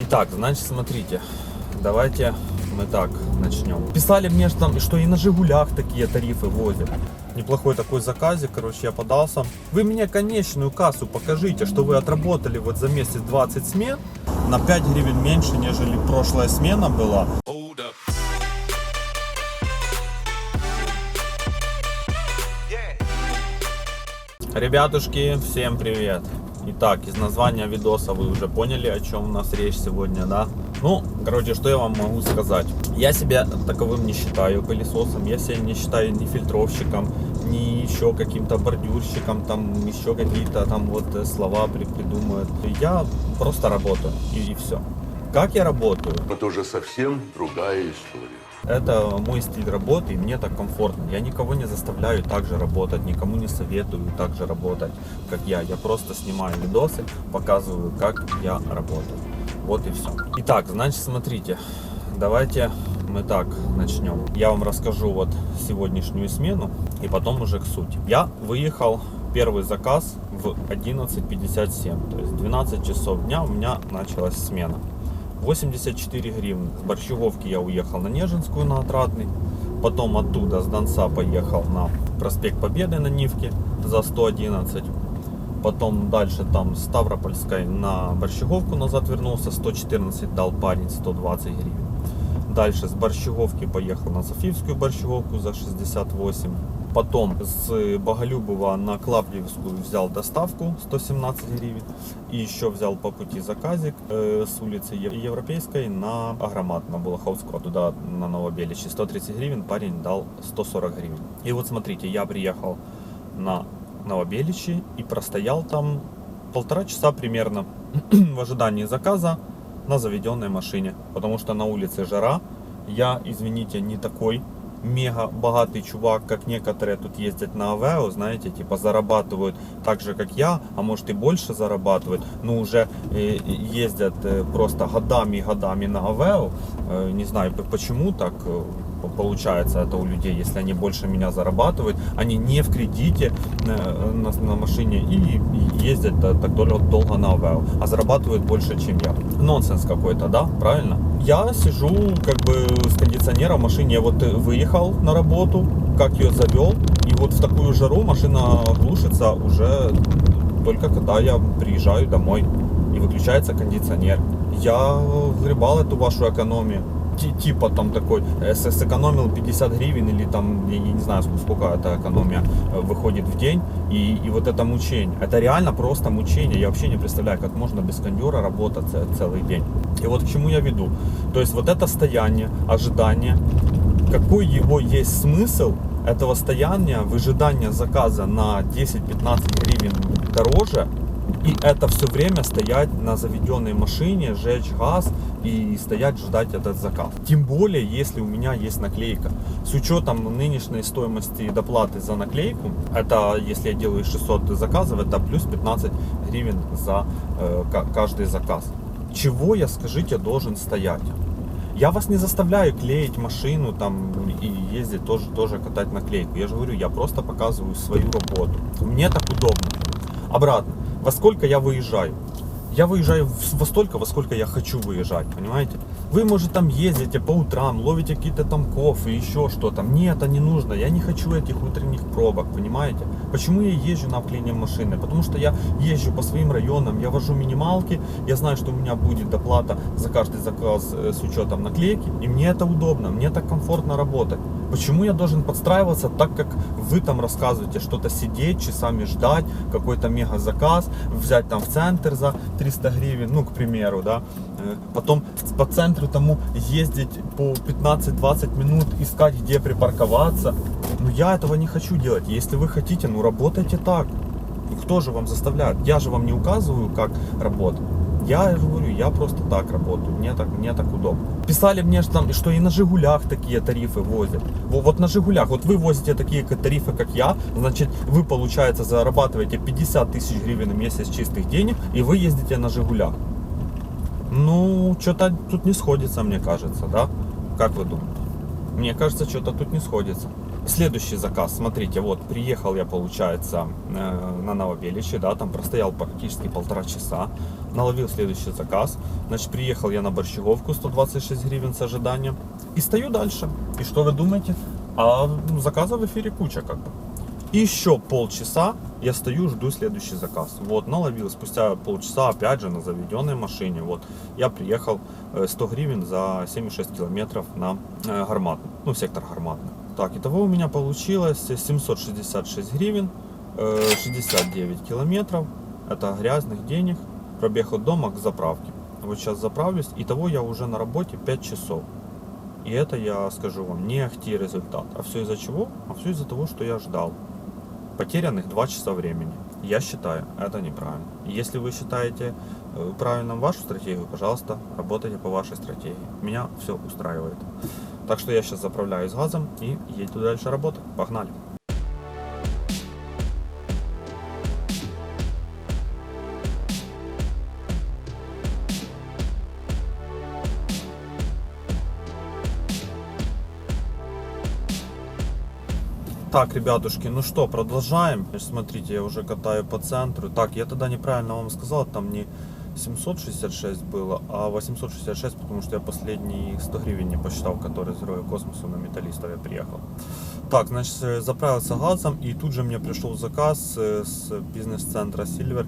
Итак, значит, смотрите, давайте мы так начнем. Писали мне что и на Жигулях такие тарифы возят. Неплохой такой заказик, короче, я подался. Вы мне конечную кассу покажите, что вы отработали вот за месяц 20 смен. На 5 гривен меньше, нежели прошлая смена была. Ребятушки, всем привет! Итак, из названия видоса вы уже поняли, о чем у нас речь сегодня, да? Ну, короче, что я вам могу сказать? Я себя таковым не считаю пылесосом, я себя не считаю ни фильтровщиком, ни еще каким-то бордюрщиком, там еще какие-то там вот слова придумывают. Я просто работаю и все. Как я работаю? Это уже совсем другая история. Это мой стиль работы, и мне так комфортно. Я никого не заставляю так же работать, никому не советую так же работать, как я. Я просто снимаю видосы, показываю, как я работаю. Вот и все. Итак, значит, смотрите, давайте мы так начнем. Я вам расскажу вот сегодняшнюю смену, и потом уже к сути. Я выехал, первый заказ в 11:57, то есть 12 часов дня у меня началась смена. 84 гривны. С Борщеговки я уехал на Нежинскую, на Отрадный. Потом оттуда с Донца поехал на проспект Победы на Нивке за 111. Потом дальше там с Ставропольской на Борщеговку назад вернулся. 114 дал парень, 120 гривен. Дальше с Борщеговки поехал на Софиевскую Борщеговку за 68. Потом с Боголюбова на Клавдиевскую взял доставку 117 гривен. И еще взял по пути заказик с улицы Европейской на Агромат, на Булаховскую, туда на Новобеличи. 130 гривен, парень дал 140 гривен. И вот смотрите, я приехал на Новобеличи и простоял там 1,5 часа примерно в ожидании заказа на заведенной машине. Потому что на улице жара. Я, извините, не такой мега богатый чувак, как некоторые тут ездят на Авео, знаете, типа зарабатывают так же, как я, а может и больше зарабатывают, но уже ездят просто годами на Авео. Не знаю, почему так получается это у людей, если они больше меня зарабатывают, они не в кредите на машине и ездят так долго на Авео, а зарабатывают больше, чем я. Нонсенс какой-то, да, правильно? Я сижу как бы с кондиционером в машине, я вот выехал на работу, как ее завел, и вот в такую жару машина глушится уже только когда я приезжаю домой и выключается кондиционер. Я гребал эту вашу экономию. Типа там такой, сэкономил 50 гривен или там, я не знаю, сколько эта экономия выходит в день. И вот это мучение. Это реально просто мучение. Я вообще не представляю, как можно без кондера работать целый день. И вот к чему я веду. То есть вот это стояние, ожидание, какой его есть смысл этого стояния, выжидания заказа на 10-15 гривен дороже, и это все время стоять на заведенной машине, жечь газ и стоять ждать этот заказ. Тем более, если у меня есть наклейка. С учетом нынешней стоимости доплаты за наклейку, это если я делаю 600 заказов, это плюс 15 гривен за каждый заказ. Чего я, скажите, должен стоять? Я вас не заставляю клеить машину там и ездить тоже катать наклейку. Я же говорю, я просто показываю свою работу. Мне так удобно. Обратно. Во сколько я выезжаю? Я выезжаю во столько, во сколько я хочу выезжать, понимаете? Вы, может, там ездите по утрам, ловите какие-то там кофе, еще что-то. Мне это не нужно, я не хочу этих утренних пробок, понимаете? Почему я езжу на обклеение машины? Потому что я езжу по своим районам, я вожу минималки, я знаю, что у меня будет доплата за каждый заказ с учетом наклейки, и мне это удобно, мне так комфортно работать. Почему я должен подстраиваться так, как вы там рассказываете, что-то сидеть, часами ждать, какой-то мега заказ, взять там в центр за 300 гривен, ну, к примеру, да, потом по центру тому ездить по 15-20 минут, искать, где припарковаться. Но я этого не хочу делать. Если вы хотите, ну, работайте так. Ну, кто же вам заставляет? Я же вам не указываю, как работать. Я говорю, я просто так работаю, мне так удобно. Писали мне, что и на Жигулях такие тарифы возят. Вот на Жигулях, вот вы возите такие тарифы, как я, значит, вы, получается, зарабатываете 50 тысяч гривен в месяц чистых денег, и вы ездите на Жигулях. Ну, что-то тут не сходится, мне кажется, да? Как вы думаете? Мне кажется, что-то тут не сходится. Следующий заказ, смотрите, вот приехал я, получается, на Нововеличи, да, там простоял практически 1,5 часа, наловил следующий заказ, значит, приехал я на Борщеговку, 126 гривен с ожиданием, и стою дальше. И что вы думаете? А заказов в эфире куча как бы. И еще полчаса я стою, жду следующий заказ. Вот, наловил спустя полчаса, опять же, на заведенной машине. Вот, я приехал 100 гривен за 76 километров на Гарматный, ну, сектор Гарматный. Так, итого у меня получилось 766 гривен, 69 километров. Это грязных денег. Пробег от дома к заправке. Вот сейчас заправлюсь, итого я уже на работе 5 часов. И это, я скажу вам, не ахти результат. А все из-за чего? А все из-за того, что я ждал. Потерянных 2 часа времени. Я считаю, это неправильно. Если вы считаете правильным вашу стратегию, пожалуйста, работайте по вашей стратегии. Меня все устраивает. Так что я сейчас заправляюсь газом и еду дальше работать. Погнали! Так, ребятушки, ну что, продолжаем. Смотрите, я уже катаю по центру. Так, я тогда неправильно вам сказал, там не 766 было, а 866, потому что я последние 100 гривен не посчитал, которые с Героя Космоса на Металлистов я приехал. Так, значит, заправился газом, и тут же мне пришел заказ с бизнес-центра Silver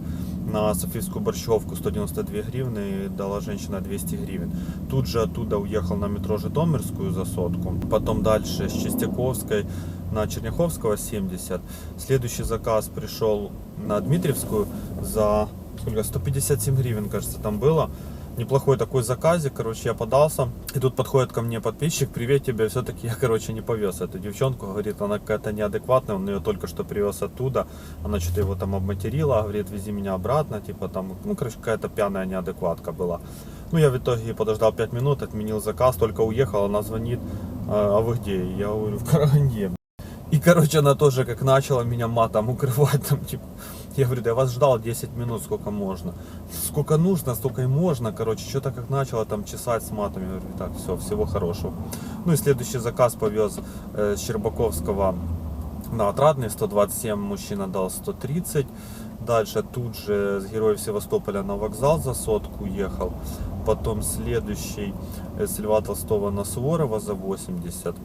на Софийскую Борщевку, 192 гривны, дала женщина 200 гривен. Тут же оттуда уехал на метро Житомирскую за 100, потом дальше с Чистяковской на Черняховского 70. Следующий заказ пришел на Дмитриевскую за сколько, 157 гривен, кажется, там было. Неплохой такой заказик, короче, я подался. И тут подходит ко мне подписчик: привет тебе, все-таки я, короче, не повез эту девчонку. Говорит, она какая-то неадекватная, он ее только что привез оттуда. Она что-то его там обматерила, говорит, вези меня обратно, типа там, ну, короче, какая-то пьяная неадекватка была. Ну, я в итоге подождал 5 минут, отменил заказ, только уехал, она звонит, а вы где? Я говорю, в Караганде. И, короче, она тоже как начала меня матом укрывать, там, типа, я говорю, да я вас ждал 10 минут, сколько можно. Сколько нужно, столько и можно, короче, что-то как начала там чесать с матом, я говорю, так, все, всего хорошего. Ну и следующий заказ повез с Щербаковского на Отрадный, 127, мужчина дал 130. Дальше тут же с Героев Севастополя на вокзал за 100 ехал. Потом следующий с Льва Толстого на Суворова за 80.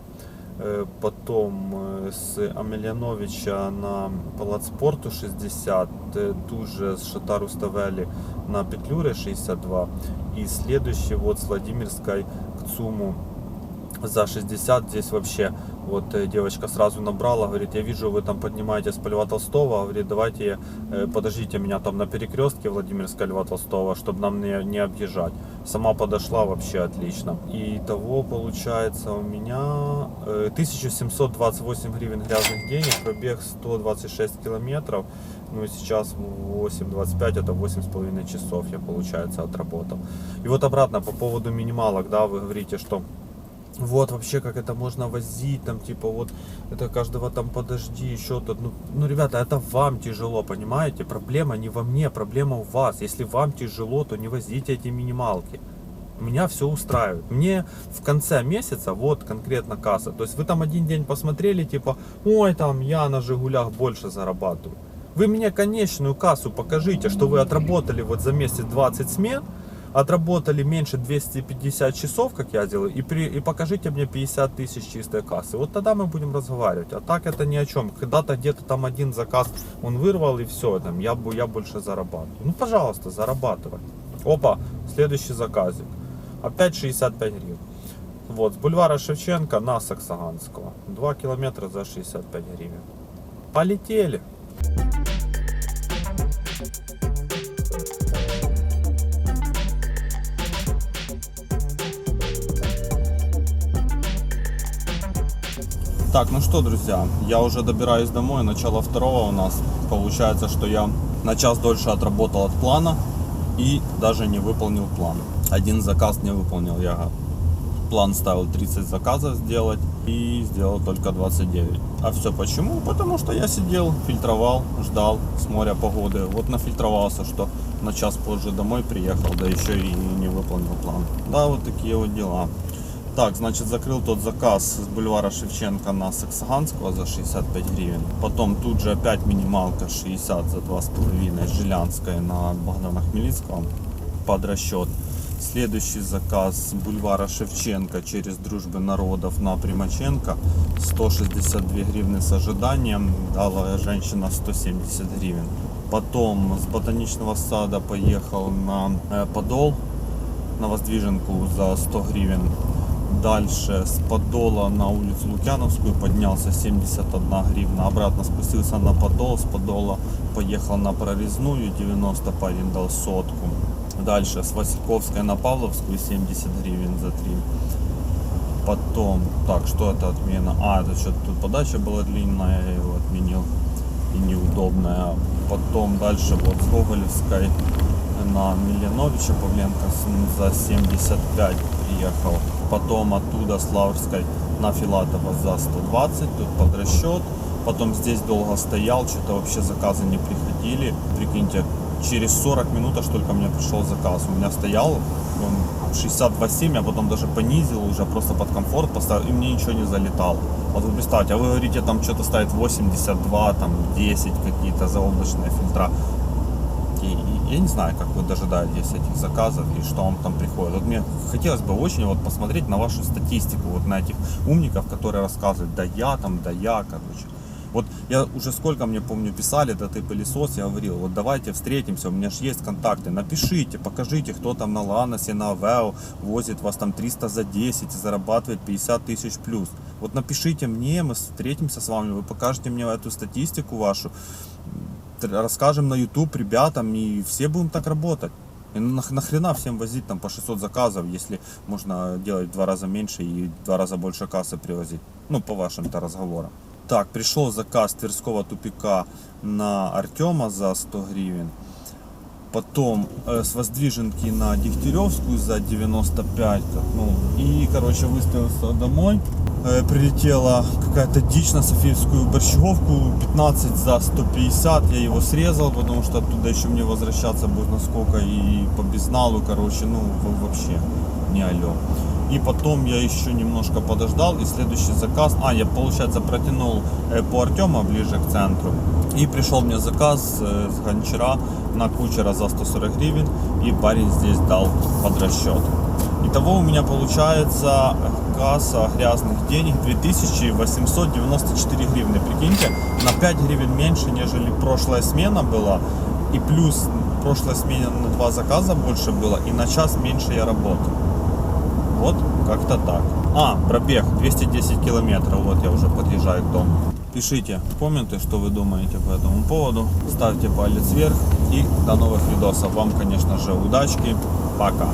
Потом с Амельяновича на Палац спорту 60, тут же с Шата Руставели на Петлюре 62, и следующий вот с Владимирской к ЦУМу за 60. Здесь вообще вот девочка сразу набрала, говорит, я вижу, вы там поднимаетесь по Льва Толстого, говорит, давайте подождите меня там на перекрестке Владимирская Льва Толстого, чтобы нам не объезжать. Сама подошла, вообще отлично. И того получается у меня 1728 гривен грязных денег, пробег 126 километров. Ну и сейчас 8:25, это 8,5 часов я, получается, отработал. И вот обратно по поводу минималок, да, вы говорите, что вот вообще как это можно возить, там типа вот это каждого там подожди, еще тут, ну ребята, это вам тяжело, понимаете, проблема не во мне, проблема у вас. Если вам тяжело, то не возите эти минималки. Меня все устраивает. Мне в конце месяца, вот конкретно касса, то есть вы там один день посмотрели, типа, ой, там я на Жигулях больше зарабатываю. Вы мне конечную кассу покажите, что вы отработали вот за месяц 20 смен, отработали меньше 250 часов, как я делаю, и покажите мне 50 тысяч чистой кассы. Вот тогда мы будем разговаривать. А так это ни о чем. Когда-то где-то там один заказ он вырвал, и все, там, я больше зарабатываю. Ну, пожалуйста, зарабатывай. Опа, следующий заказик. Опять 65 гривен. Вот, с бульвара Шевченко на Саксаганского. 2 километра за 65 гривен. Полетели. Так, ну что, друзья, я уже добираюсь домой, начало 2 у нас. Получается, что я на час дольше отработал от плана и даже не выполнил план. Один заказ не выполнил, я план ставил 30 заказов сделать и сделал только 29. А все почему? Потому что я сидел, фильтровал, ждал с моря погоды. Вот нафильтровался, что на час позже домой приехал, да еще и не выполнил план. Да, вот такие вот дела. Так, значит, закрыл тот заказ с бульвара Шевченко на Саксаганского за 65 гривен. Потом тут же опять минималка 60 за 2,5 с Жилянской на Богдана Хмельницкого под расчет. Следующий заказ с бульвара Шевченко через Дружбы народов на Примаченко 162 гривны с ожиданием, дала женщина 170 гривен. Потом с Ботаничного сада поехал на Подол, на Воздвиженку за 100 гривен. Дальше с Подола на улицу Лукьяновскую поднялся 71 гривна. Обратно спустился на Подол. С Подола поехал на Прорезную 90, парень дал сотку. Дальше с Васильковской на Павловскую 70 гривен за 3. Потом, так, что это отмена? Это что-то тут подача была длинная, я его отменил. И неудобная. Потом дальше вот с Гоголевской на Миленовича Павленко за 75 приехал. Потом оттуда с Лаврской на Филатова за 120, тут под расчет. Потом здесь долго стоял, что-то вообще заказы не приходили. Прикиньте, через 40 минут аж только мне пришел заказ. У меня стоял он 62,7, а потом даже понизил уже просто под комфорт поставил, и мне ничего не залетало. Вот вы представьте, а вы говорите, там что-то стоит 82, там 10 какие-то заоблачные фильтра. Я не знаю, как вы дожидаетесь этих заказов и что вам там приходит. Вот мне хотелось бы очень вот посмотреть на вашу статистику, вот на этих умников, которые рассказывают, да я, короче. Вот я уже сколько, мне помню, писали, да ты пылесос, я говорил, вот давайте встретимся, у меня же есть контакты, напишите, покажите, кто там на Ланосе, на Авео возит вас там 300 за 10 и зарабатывает 50 тысяч плюс. Вот напишите мне, мы встретимся с вами, вы покажете мне эту статистику вашу, расскажем на YouTube ребятам, и все будем так работать. И нахрена всем возить там по 600 заказов, если можно делать в 2 раза меньше и в 2 раза больше кассы привозить. Ну, по вашим-то разговорам. Так, пришел заказ Тверского тупика на Артема за 100 гривен. Потом с Воздвиженки на Дегтяревскую за 95. И, короче, выставился домой. Прилетела какая-то дичь на Софиевскую Борщеговку, 15 за 150, я его срезал, потому что оттуда еще мне возвращаться будет насколько, и по безналу, короче, вообще не алло. И потом я еще немножко подождал, и следующий заказ, я, получается, протянул по Артема ближе к центру, и пришел мне заказ с Гончара на Кучера за 140 гривен, и парень здесь дал под расчет. Итого у меня получается касса грязных денег 2894 гривны. Прикиньте, на 5 гривен меньше, нежели прошлая смена была. И плюс прошлая смена на 2 заказа больше было, и на час меньше я работал. Вот как-то так. Пробег 210 километров, вот я уже подъезжаю к дому. Пишите в комменты, что вы думаете по этому поводу. Ставьте палец вверх и до новых видосов. Вам, конечно же, удачки. Пока.